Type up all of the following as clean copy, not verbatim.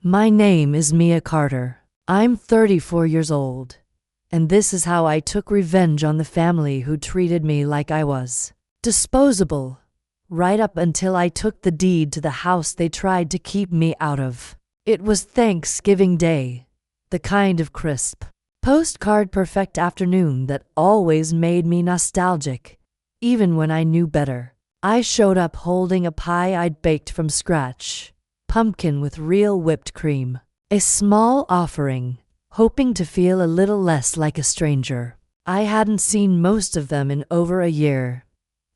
My name is Mia Carter. I'm 34 years old, and this is how I took revenge on the family who treated me like I was disposable, right up until I took the deed to the house they tried to keep me out of. It was Thanksgiving Day, the kind of crisp, postcard perfect afternoon that always made me nostalgic, even when I knew better. I showed up holding a pie I'd baked from scratch, pumpkin with real whipped cream, a small offering, hoping to feel a little less like a stranger. I hadn't seen most of them in over a year.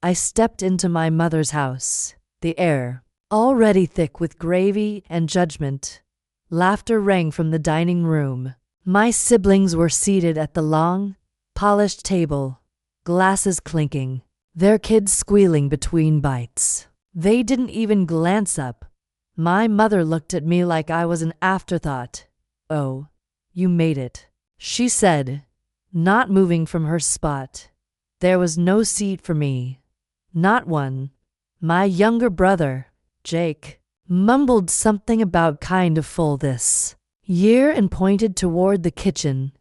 I stepped into my mother's house, the air already thick with gravy and judgment. Laughter rang from the dining room. My siblings were seated at the long, polished table, glasses clinking, their kids squealing between bites. They didn't even glance up. My mother looked at me like I was an afterthought. "Oh, you made it," she said, not moving from her spot. There was no seat for me. Not one. My younger brother, Jake, mumbled something about kind of full this year and pointed toward the kitchen.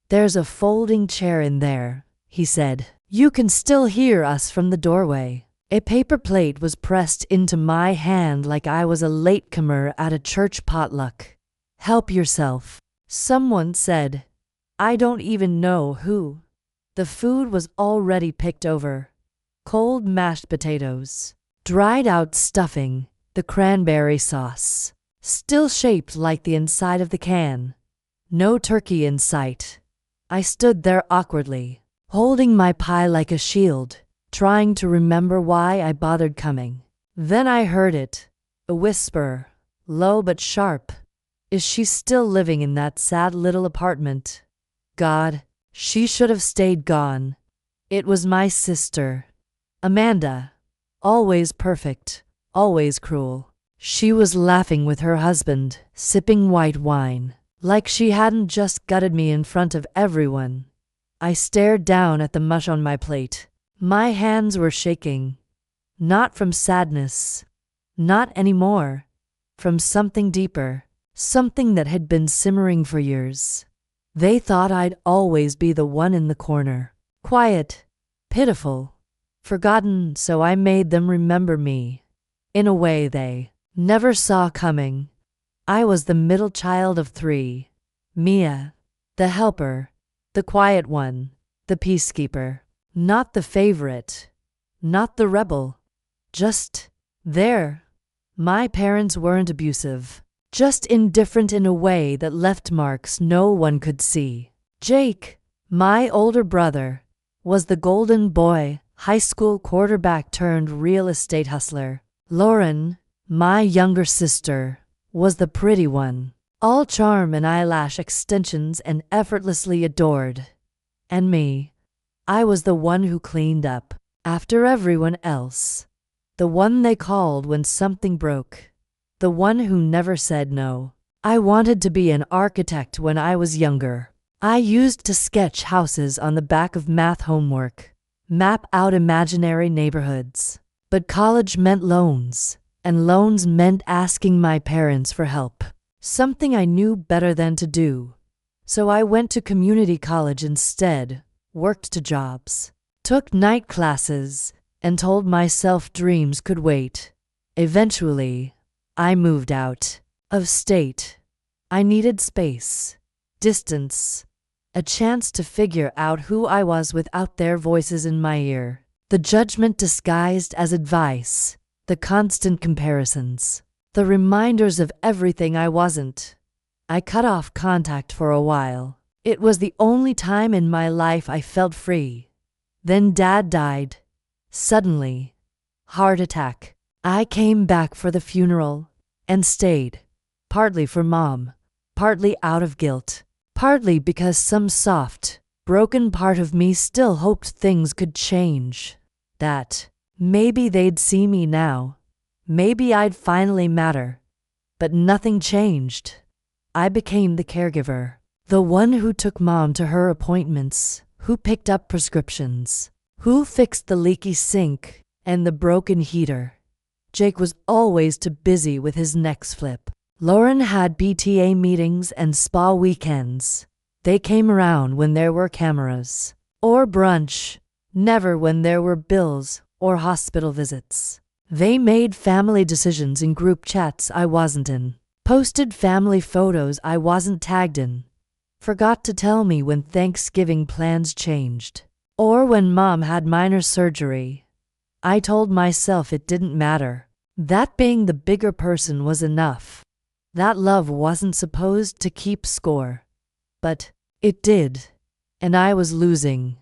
"There's a folding chair in there," he said. "You can still hear us from the doorway." A paper plate was pressed into my hand like I was a latecomer at a church potluck. "Help yourself," someone said. I don't even know who. The food was already picked over. Cold mashed potatoes, dried out stuffing, the cranberry sauce, still shaped like the inside of the can. No turkey in sight. I stood there awkwardly, holding my pie like a shield, trying to remember why I bothered coming. Then I heard it, a whisper, low but sharp. Is she still living in that sad little apartment? God, she should have stayed gone. It was my sister, Amanda, always perfect, always cruel. She was laughing with her husband, sipping white wine, like she hadn't just gutted me in front of everyone. I stared down at the mush on my plate. My hands were shaking. Not from sadness. Not anymore. From something deeper. Something that had been simmering for years. They thought I'd always be the one in the corner. Quiet. Pitiful. Forgotten, so I made them remember me. In a way they never saw coming. I was the middle child of 3. Mia. The helper. The quiet one. The peacekeeper. Not the favorite, not the rebel, just there. My parents weren't abusive, just indifferent in a way that left marks no one could see. Jake, my older brother, was the golden boy, high school quarterback turned real estate hustler. Lauren, my younger sister, was the pretty one, all charm and eyelash extensions and effortlessly adored. And me, I was the one who cleaned up after everyone else, the one they called when something broke, the one who never said no. I wanted to be an architect when I was younger. I used to sketch houses on the back of math homework, map out imaginary neighborhoods. But college meant loans, and loans meant asking my parents for help, something I knew better than to do. So I went to community college instead. Worked 2 jobs, took night classes, and told myself dreams could wait. Eventually, I moved out of state. I needed space, distance, a chance to figure out who I was without their voices in my ear. The judgment disguised as advice, the constant comparisons, the reminders of everything I wasn't. I cut off contact for a while. It was the only time in my life I felt free. Then Dad died. Suddenly. Heart attack. I came back for the funeral and stayed. Partly for Mom. Partly out of guilt. Partly because some soft, broken part of me still hoped things could change. That maybe they'd see me now. Maybe I'd finally matter. But nothing changed. I became the caregiver. The one who took Mom to her appointments, who picked up prescriptions, who fixed the leaky sink and the broken heater. Jake was always too busy with his next flip. Lauren had PTA meetings and spa weekends. They came around when there were cameras. Or brunch, never when there were bills or hospital visits. They made family decisions in group chats I wasn't in. Posted family photos I wasn't tagged in. Forgot to tell me when Thanksgiving plans changed. Or when mom had minor surgery. I told myself it didn't matter. That being the bigger person was enough. That love wasn't supposed to keep score. But it did. And I was losing.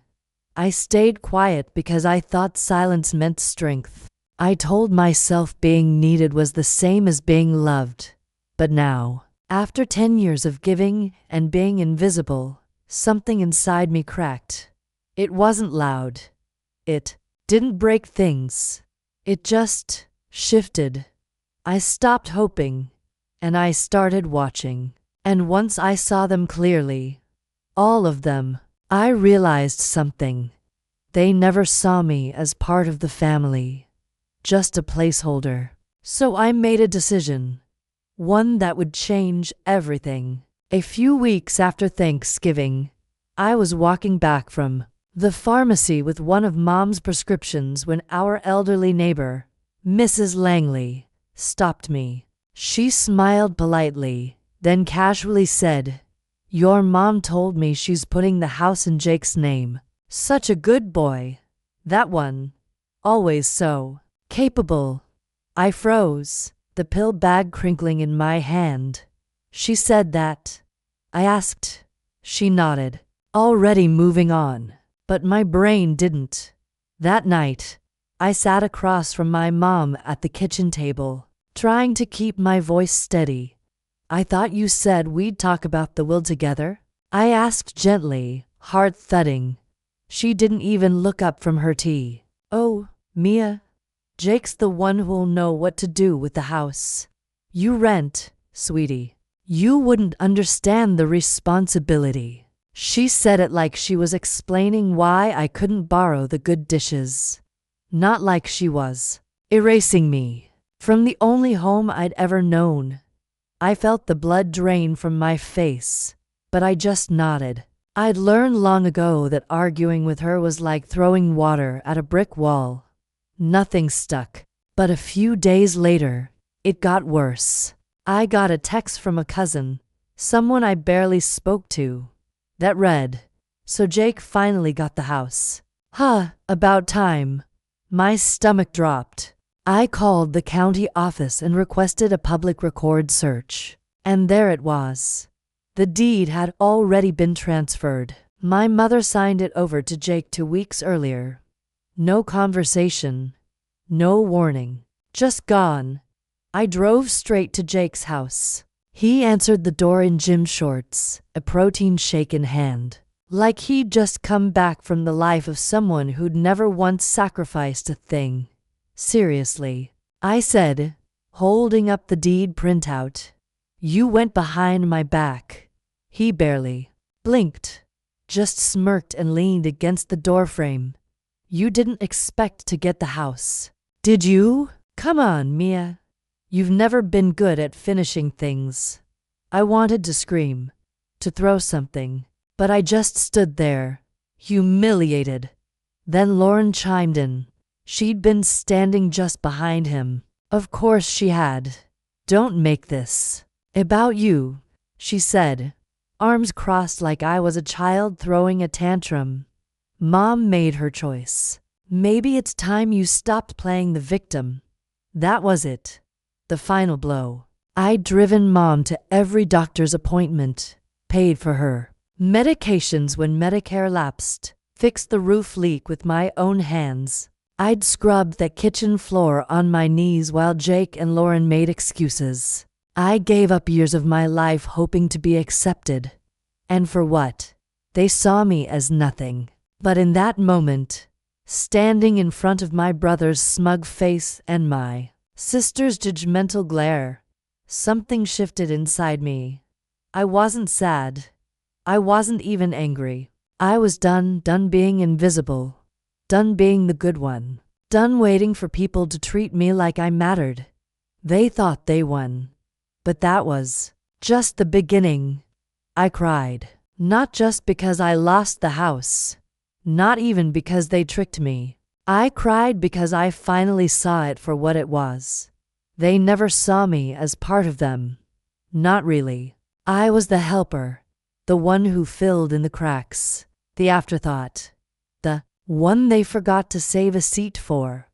I stayed quiet because I thought silence meant strength. I told myself being needed was the same as being loved. But now, after 10 years of giving and being invisible, something inside me cracked. It wasn't loud. It didn't break things. It just shifted. I stopped hoping, and I started watching. And once I saw them clearly, all of them, I realized something. They never saw me as part of the family, just a placeholder. So I made a decision, one that would change everything. A few weeks after Thanksgiving, I was walking back from the pharmacy with one of Mom's prescriptions when our elderly neighbor, Mrs. Langley, stopped me. She smiled politely, then casually said, "Your mom told me she's putting the house in Jake's name. Such a good boy. That one. Always so capable." I froze, the pill bag crinkling in my hand. "She said that?" I asked. She nodded, already moving on. But my brain didn't. That night, I sat across from my mom at the kitchen table, trying to keep my voice steady. "I thought you said we'd talk about the will together?" I asked gently, heart thudding. She didn't even look up from her tea. "Oh, Mia, Jake's the one who'll know what to do with the house. You rent, sweetie. You wouldn't understand the responsibility." She said it like she was explaining why I couldn't borrow the good dishes. Not like she was erasing me from the only home I'd ever known. I felt the blood drain from my face, but I just nodded. I'd learned long ago that arguing with her was like throwing water at a brick wall. Nothing stuck. But a few days later, it got worse. I got a text from a cousin, someone I barely spoke to, that read, "So Jake finally got the house." About time. My stomach dropped. I called the county office and requested a public record search. And there it was. The deed had already been transferred. My mother signed it over to Jake 2 weeks earlier. No conversation. No warning. Just gone. I drove straight to Jake's house. He answered the door in gym shorts, a protein shake in hand, like he'd just come back from the life of someone who'd never once sacrificed a thing. "Seriously," I said, holding up the deed printout. "You went behind my back." He barely blinked, just smirked and leaned against the doorframe. "You didn't expect to get the house, did you? Come on, Mia. You've never been good at finishing things." I wanted to scream, to throw something, but I just stood there, humiliated. Then Lauren chimed in. She'd been standing just behind him. Of course she had. "Don't make this about you," she said, arms crossed like I was a child throwing a tantrum. "Mom made her choice. Maybe it's time you stopped playing the victim." That was it. The final blow. I'd driven Mom to every doctor's appointment, paid for her medications when Medicare lapsed, fixed the roof leak with my own hands. I'd scrubbed that kitchen floor on my knees while Jake and Lauren made excuses. I gave up years of my life hoping to be accepted. And for what? They saw me as nothing. But in that moment, standing in front of my brother's smug face and my sister's judgmental glare, something shifted inside me. I wasn't sad. I wasn't even angry. I was done being invisible. Done being the good one. Done waiting for people to treat me like I mattered. They thought they won. But that was just the beginning. I cried. Not just because I lost the house. Not even because they tricked me. I cried because I finally saw it for what it was. They never saw me as part of them. Not really. I was the helper, the one who filled in the cracks, the afterthought, the one they forgot to save a seat for.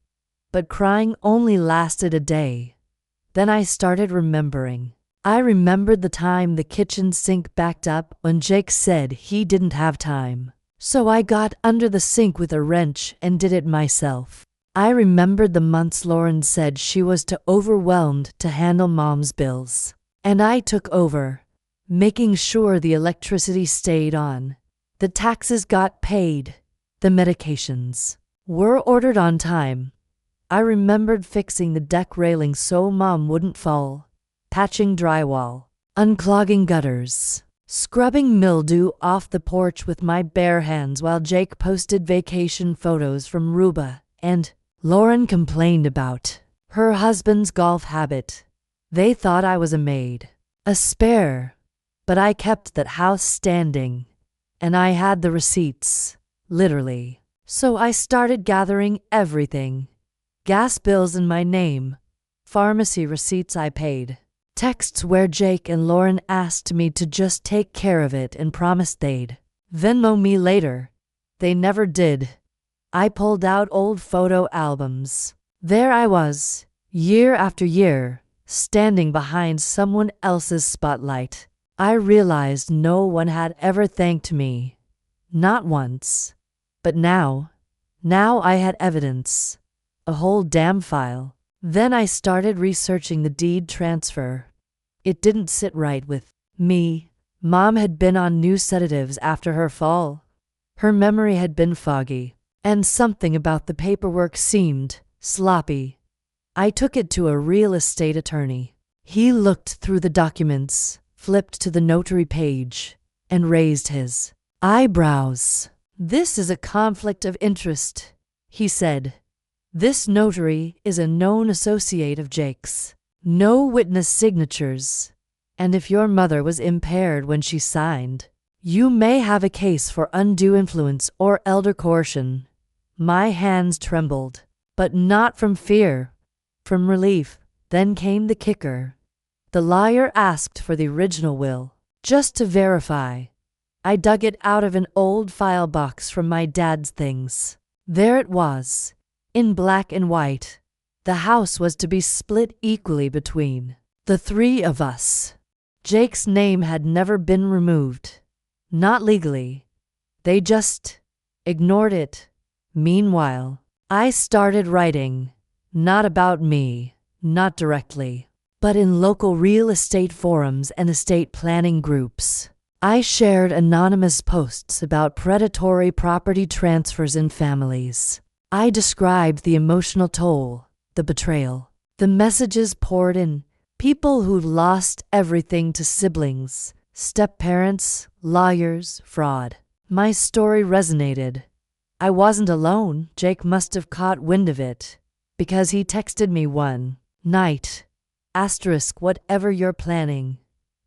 But crying only lasted a day. Then I started remembering. I remembered the time the kitchen sink backed up when Jake said he didn't have time. So I got under the sink with a wrench and did it myself. I remembered the months Lauren said she was too overwhelmed to handle Mom's bills. And I took over, making sure the electricity stayed on, the taxes got paid, the medications were ordered on time. I remembered fixing the deck railing so Mom wouldn't fall, patching drywall, unclogging gutters, scrubbing mildew off the porch with my bare hands while Jake posted vacation photos from Aruba, and Lauren complained about her husband's golf habit. They thought I was a maid, a spare, but I kept that house standing, and I had the receipts, literally. So I started gathering everything. Gas bills in my name, pharmacy receipts I paid, texts where Jake and Lauren asked me to just take care of it and promised they'd Venmo me later. They never did. I pulled out old photo albums. There I was, year after year, standing behind someone else's spotlight. I realized no one had ever thanked me. Not once. But now I had evidence. A whole damn file. Then I started researching the deed transfer. It didn't sit right with me. Mom had been on new sedatives after her fall. Her memory had been foggy, and something about the paperwork seemed sloppy. I took it to a real estate attorney. He looked through the documents, flipped to the notary page, and raised his eyebrows. "This is a conflict of interest," he said. "This notary is a known associate of Jake's. No witness signatures. And if your mother was impaired when she signed, you may have a case for undue influence or elder coercion." My hands trembled, but not from fear, from relief. Then came the kicker. The lawyer asked for the original will, just to verify. I dug it out of an old file box from my dad's things. There it was, in black and white. The house was to be split equally between the three of us. Jake's name had never been removed. Not legally. They just ignored it. Meanwhile, I started writing, not about me, not directly, but in local real estate forums and estate planning groups. I shared anonymous posts about predatory property transfers in families. I described the emotional toll, the betrayal. The messages poured in. People who'd lost everything to siblings, step-parents, lawyers, fraud. My story resonated. I wasn't alone. Jake must have caught wind of it, because he texted me one night. "Whatever you're planning,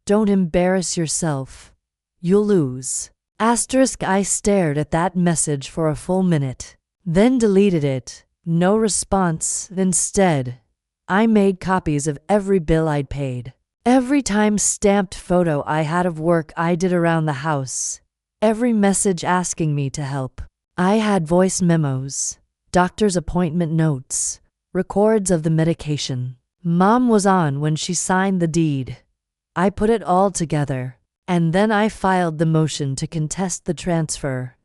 don't embarrass yourself. You'll lose." I stared at that message for a full minute, then deleted it. No response. Instead, I made copies of every bill I'd paid, every time-stamped photo I had of work I did around the house, every message asking me to help. I had voice memos, doctor's appointment notes, records of the medication Mom was on when she signed the deed. I put it all together, and then I filed the motion to contest the transfer.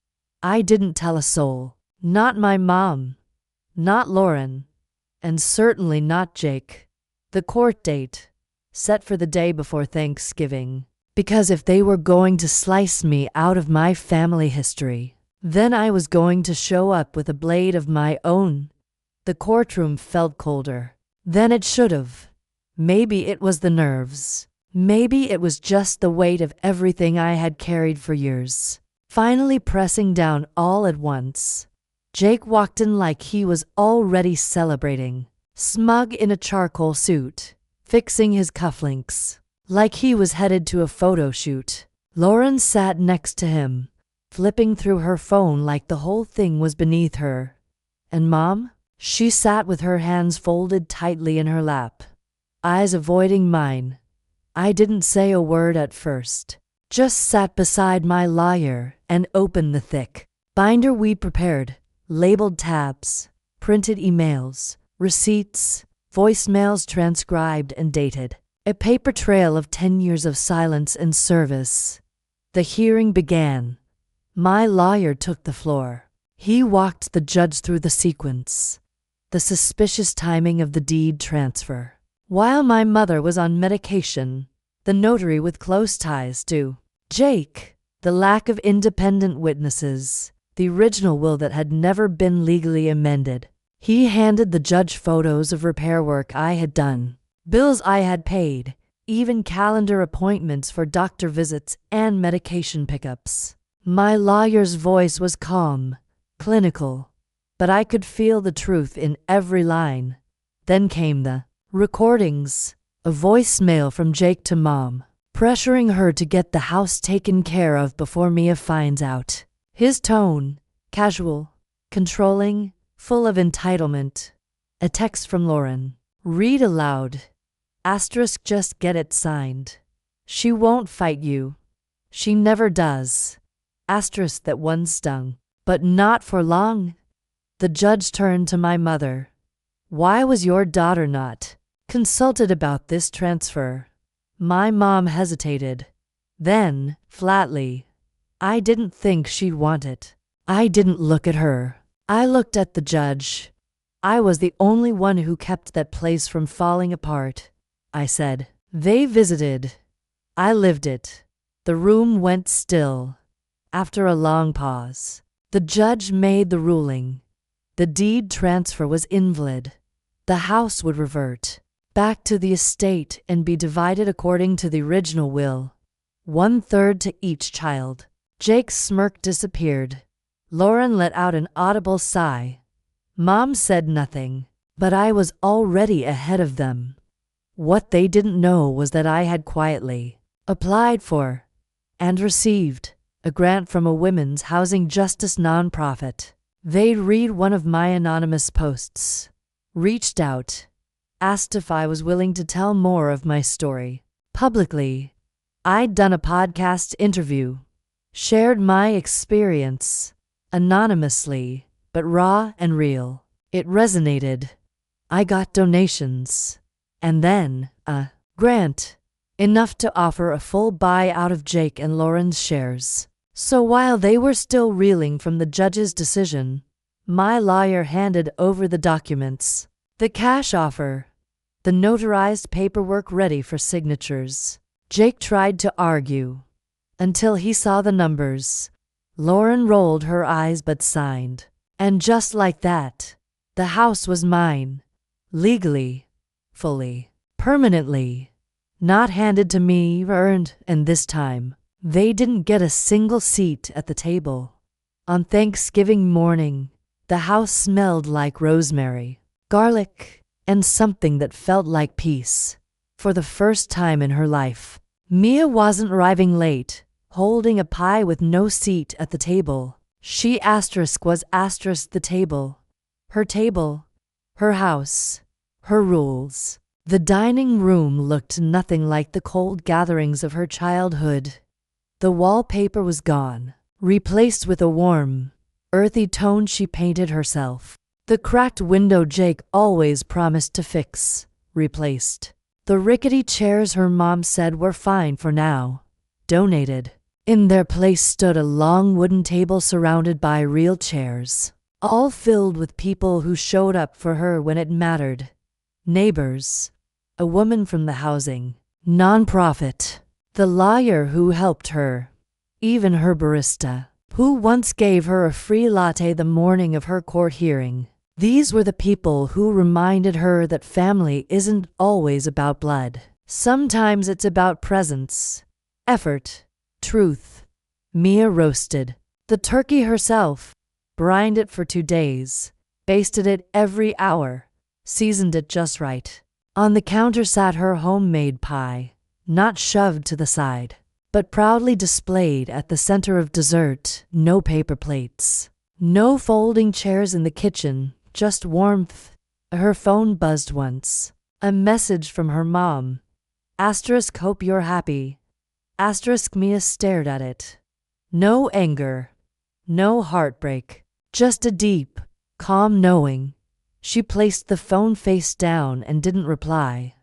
I didn't tell a soul. Not my mom, not Lauren, and certainly not Jake. The court date, set for the day before Thanksgiving, because if they were going to slice me out of my family history, then I was going to show up with a blade of my own. The courtroom felt colder than it should have. Maybe it was the nerves. Maybe it was just the weight of everything I had carried for years, finally pressing down all at once. Jake walked in like he was already celebrating, smug in a charcoal suit, fixing his cufflinks, like he was headed to a photo shoot. Lauren sat next to him, flipping through her phone like the whole thing was beneath her. And Mom? She sat with her hands folded tightly in her lap, eyes avoiding mine. I didn't say a word at first, just sat beside my lawyer and opened the thick binder we prepared, labeled tabs, printed emails, receipts, voicemails transcribed and dated. A paper trail of 10 years of silence and service. The hearing began. My lawyer took the floor. He walked the judge through the sequence, the suspicious timing of the deed transfer. While my mother was on medication, the notary with close ties to Jake, the lack of independent witnesses, the original will that had never been legally amended. He handed the judge photos of repair work I had done, bills I had paid, even calendar appointments for doctor visits and medication pickups. My lawyer's voice was calm, clinical, but I could feel the truth in every line. Then came the recordings, a voicemail from Jake to Mom, pressuring her to get the house taken care of before Mia finds out. His tone, casual, controlling, full of entitlement. A text from Lauren. Read aloud. Asterisk, just get it signed. She won't fight you. She never does. Asterisk, that one stung. But not for long. The judge turned to my mother. Why was your daughter not consulted about this transfer? My mom hesitated. Then, flatly, I didn't think she'd want it. I didn't look at her. I looked at the judge. I was the only one who kept that place from falling apart. I said, they visited. I lived it. The room went still. After a long pause, the judge made the ruling. The deed transfer was invalid. The house would revert back to the estate and be divided according to the original will, 1/3 to each child. Jake's smirk disappeared. Lauren let out an audible sigh. Mom said nothing, but I was already ahead of them. What they didn't know was that I had quietly applied for and received a grant from a women's housing justice nonprofit. They'd read one of my anonymous posts, reached out, asked if I was willing to tell more of my story publicly. I'd done a podcast interview, shared my experience, anonymously, but raw and real. It resonated. I got donations. And then, a grant, enough to offer a full buy-out of Jake and Lauren's shares. So while they were still reeling from the judge's decision, my lawyer handed over the documents, the cash offer, the notarized paperwork ready for signatures. Jake tried to argue until he saw the numbers. Lauren rolled her eyes but signed. And just like that, the house was mine, legally, fully, permanently, not handed to me, earned. And this time, they didn't get a single seat at the table. On Thanksgiving morning, the house smelled like rosemary, garlic, and something that felt like peace. For the first time in her life, Mia wasn't arriving late, holding a pie with no seat at the table. She was the table. Her house, her rules. The dining room looked nothing like the cold gatherings of her childhood. The wallpaper was gone, replaced with a warm, earthy tone she painted herself. The cracked window Jake always promised to fix, replaced. The rickety chairs her mom said were fine for now, donated. In their place stood a long wooden table surrounded by real chairs, all filled with people who showed up for her when it mattered. Neighbors, a woman from the housing nonprofit, the lawyer who helped her, even her barista, who once gave her a free latte the morning of her court hearing. These were the people who reminded her that family isn't always about blood. Sometimes it's about presence, effort, truth. Mia roasted the turkey herself, brined it for 2 days, basted it every hour, seasoned it just right. On the counter sat her homemade pie, not shoved to the side, but proudly displayed at the center of dessert. No paper plates, no folding chairs in the kitchen, just warmth. Her phone buzzed once. A message from her mom. Asterisk, hope you're happy. Asterisk, Mia stared at it. No anger, no heartbreak, just a deep, calm knowing. She placed the phone face down and didn't reply.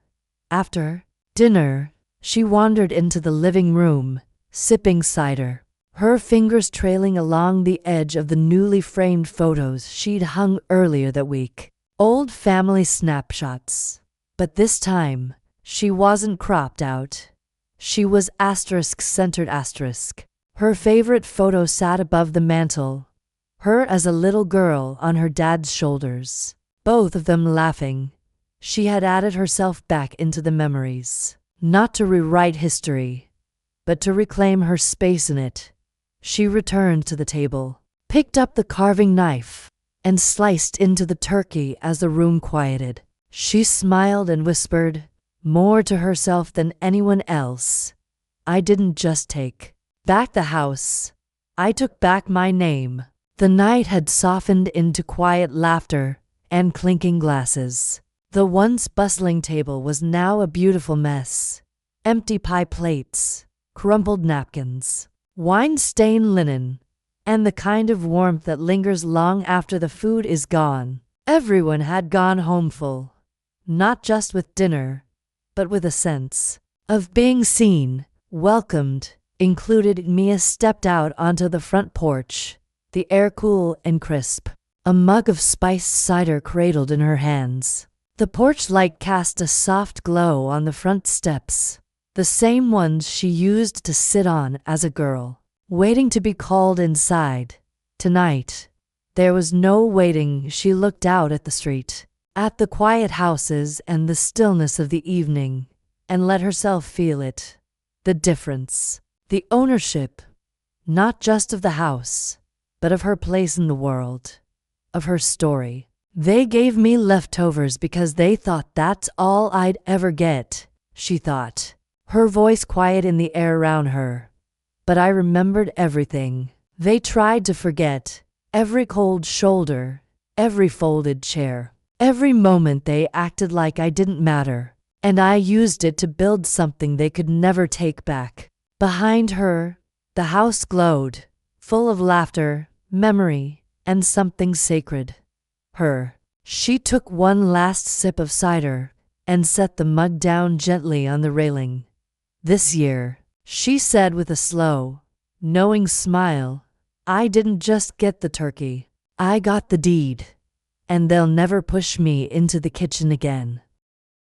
After dinner, she wandered into the living room, sipping cider, her fingers trailing along the edge of the newly framed photos she'd hung earlier that week. Old family snapshots. But this time, she wasn't cropped out. She was centered asterisk. Her favorite photo sat above the mantel, her as a little girl on her dad's shoulders, both of them laughing. She had added herself back into the memories, not to rewrite history, but to reclaim her space in it. She returned to the table, picked up the carving knife, and sliced into the turkey as the room quieted. She smiled and whispered, more to herself than anyone else, I didn't just take back the house. I took back my name. The night had softened into quiet laughter and clinking glasses. The once bustling table was now a beautiful mess. Empty pie plates, crumpled napkins, wine-stained linen, and the kind of warmth that lingers long after the food is gone. Everyone had gone home full, not just with dinner, but with a sense of being seen, welcomed, included. Mia stepped out onto the front porch, the air cool and crisp, a mug of spiced cider cradled in her hands. The porch light cast a soft glow on the front steps, the same ones she used to sit on as a girl, waiting to be called inside. Tonight, there was no waiting. She looked out at the street, at the quiet houses and the stillness of the evening, and let herself feel it. The difference, the ownership, not just of the house, but of her place in the world, of her story. They gave me leftovers because they thought that's all I'd ever get, she thought, her voice quiet in the air around her. But I remembered everything. They tried to forget, every cold shoulder, every folded chair, every moment they acted like I didn't matter, and I used it to build something they could never take back. Behind her, the house glowed, full of laughter, memory, and something sacred. She took one last sip of cider and set the mug down gently on the railing. This year, she said with a slow, knowing smile, I didn't just get the turkey, I got the deed, and they'll never push me into the kitchen again.